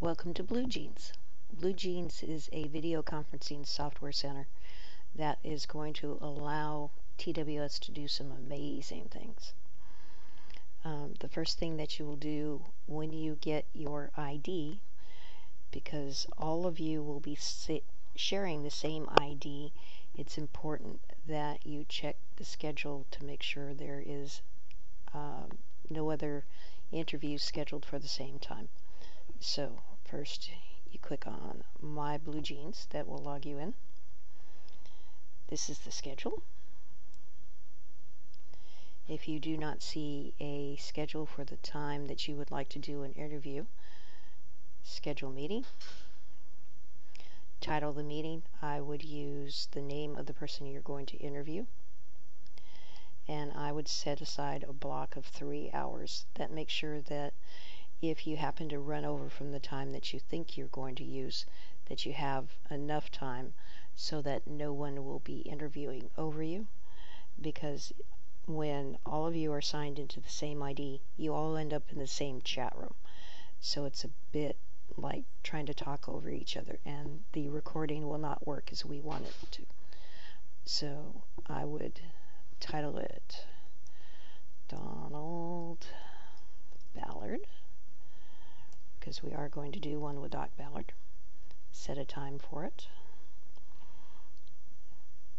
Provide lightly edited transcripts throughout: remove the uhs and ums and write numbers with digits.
Welcome to Bluejeans. Bluejeans is a video conferencing software center that is going to allow TWS to do some amazing things. The first thing that you will do when you get your ID, because all of you will be sharing the same ID, it's important that you check the schedule to make sure there is no other interviews scheduled for the same time. So first you click on My Bluejeans. That will log you in. This is the schedule. If you do not see a schedule for the time that you would like to do an interview, schedule meeting. Title the meeting, I would use the name of the person you're going to interview. And I would set aside a block of 3 hours. That makes sure that if you happen to run over from the time that you think you're going to use, that you have enough time so that no one will be interviewing over you. Because when all of you are signed into the same ID, you all end up in the same chat room. So it's a bit like trying to talk over each other, and the recording will not work as we want it to. So I would title it Donald Ballard, because we are going to do one with Doc Ballard. Set a time for it.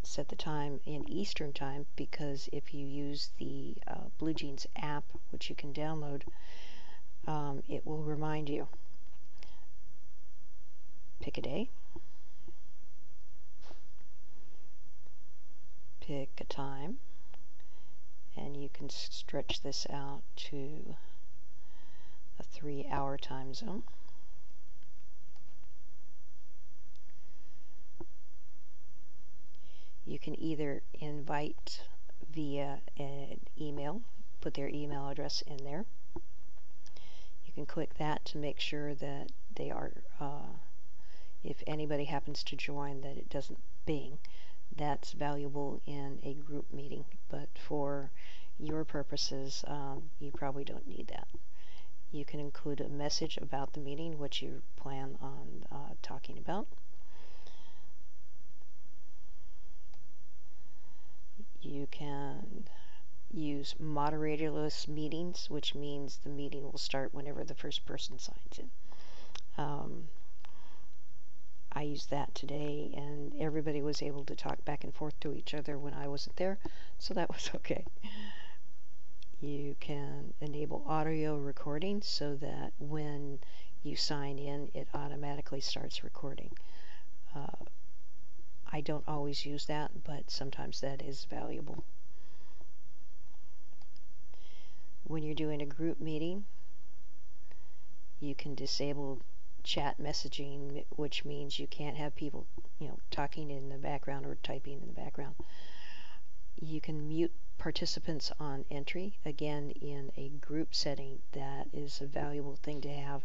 Set the time in Eastern time, because if you use the Bluejeans app, which you can download, it will remind you. Pick a day. Pick a time. And you can stretch this out to a 3-hour time zone. You can either invite via an email, put their email address in there. You can click that to make sure that they are, if anybody happens to join, that it doesn't bing. That's valuable in a group meeting, but for your purposes, you probably don't need that. You can include a message about the meeting, what you plan on talking about. You can use moderatorless meetings, which means the meeting will start whenever the first person signs in. I used that today, and everybody was able to talk back and forth to each other when I wasn't there, so that was okay. You can enable audio recording so that when you sign in, it automatically starts recording. I don't always use that, but sometimes that is valuable. When you're doing a group meeting, you can disable chat messaging, which means you can't have people, talking in the background or typing in the background. You can mute participants on entry. Again, in a group setting, that is a valuable thing to have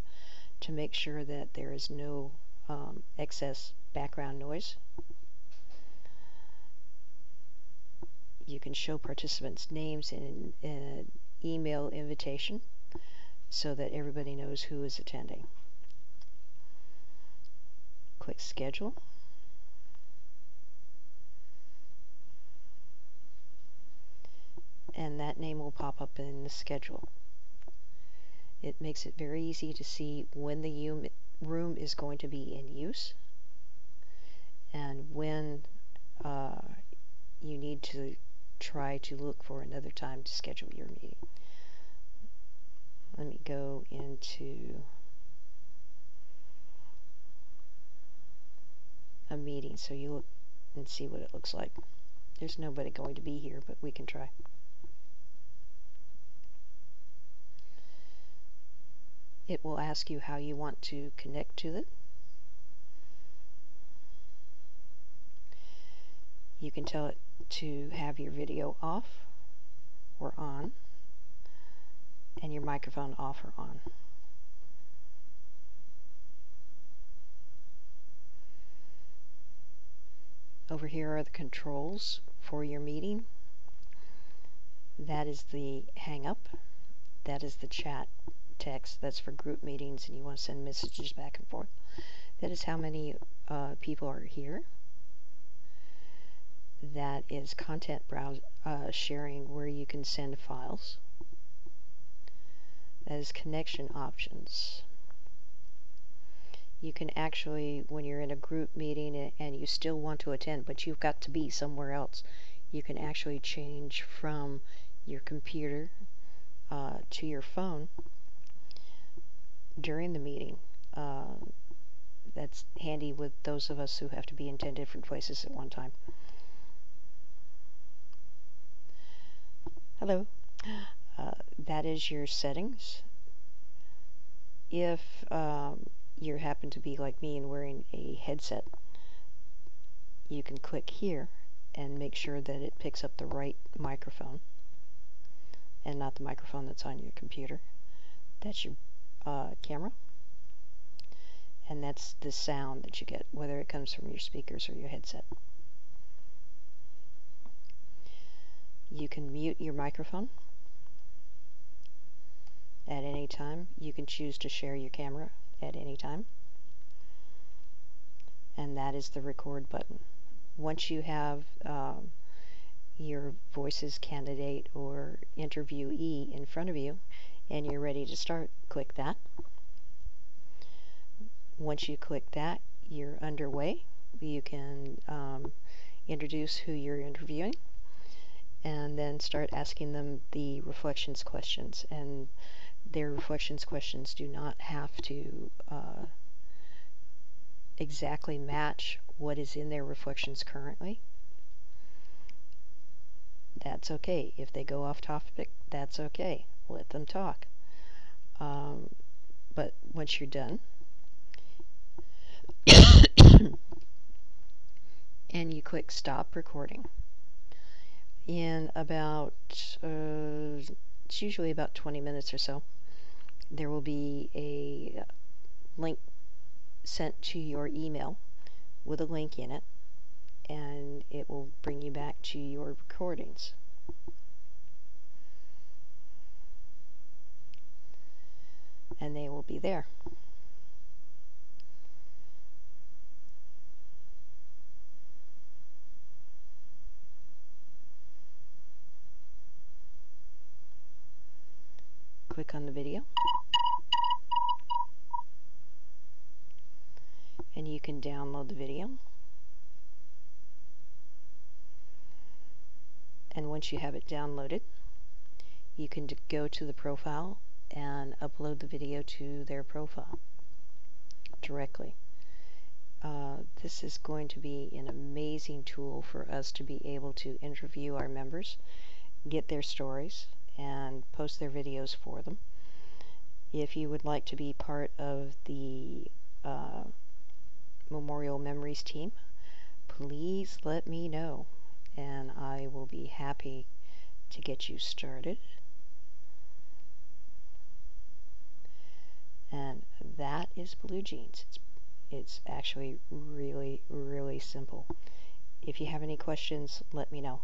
to make sure that there is no excess background noise. You can show participants' names in an email invitation so that everybody knows who is attending. Click schedule. And that name will pop up in the schedule. It makes it very easy to see when the room is going to be in use and when you need to try to look for another time to schedule your meeting. Let me go into a meeting so you look and see what it looks like. There's nobody going to be here, but we can try. It will ask you how you want to connect to it. You can tell it to have your video off or on, and your microphone off or on. Over here are the controls for your meeting. That is the hang up. That is the chat text. That's for group meetings and you want to send messages back and forth. That is how many people are here. That is content sharing, where you can send files. That is connection options. You can actually, when you're in a group meeting and you still want to attend, but you've got to be somewhere else, you can actually change from your computer to your phone during the meeting. That's handy with those of us who have to be in 10 different places at one time. Hello. That is your settings. If you happen to be like me and wearing a headset, you can click here and make sure that it picks up the right microphone and not the microphone that's on your computer. That's your camera, and that's the sound that you get, whether it comes from your speakers or your headset. You can mute your microphone at any time. You can choose to share your camera at any time, and that is the record button. Once you have your voices candidate or interviewee in front of you and you're ready to start, click that. Once you click that, you're underway. You can introduce who you're interviewing and then start asking them the reflections questions. And their reflections questions do not have to exactly match what is in their reflections currently. That's okay. If they go off topic, that's okay. Let them talk. But once you're done, and you click stop recording, in about, it's usually about 20 minutes or so, there will be a link sent to your email with a link in it, and it will bring you back to your recordings. And they will be there. Click on the video, and you can download the video. And once you have it downloaded, you can go to the profile and upload the video to their profile directly. This is going to be an amazing tool for us to be able to interview our members, get their stories, and post their videos for them. If you would like to be part of the Memorial Memories team, please let me know, and I will be happy to get you started. And that is Bluejeans. It's actually really, really simple. If you have any questions, let me know.